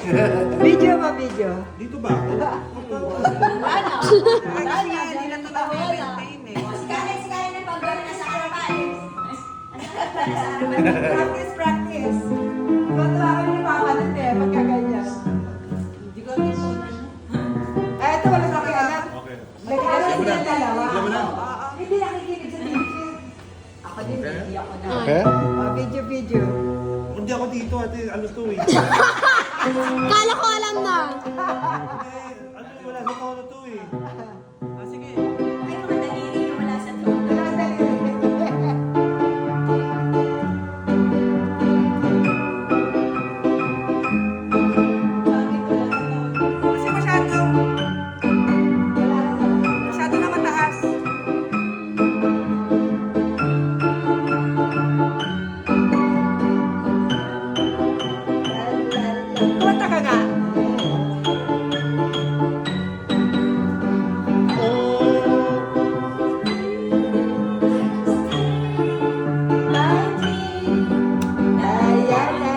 Video ba, video? Dito ba? Actually, hindi na ito na-maintain eh. Sikanin na pag-gawin na sa harapan. Practice, practice. Matuwa kami ni Papa nun eh, pagka ganyan. Hindi ko ito na. Eh, ito wala sa akin. Okay. Nag-alas Alam mo na. na dalawa. Alam mo na. Hindi nakikinig sa video. Ako din, hindi ako na. Okay? Video, video. Hindi ako dito ate, ano to eh. Kala ko alam na. Ano wala sa tono to eh. Sige. Ay, mga daliri na wala sa trono. Kasi masyado na mataas. Kumanta ka nga. Ayan na.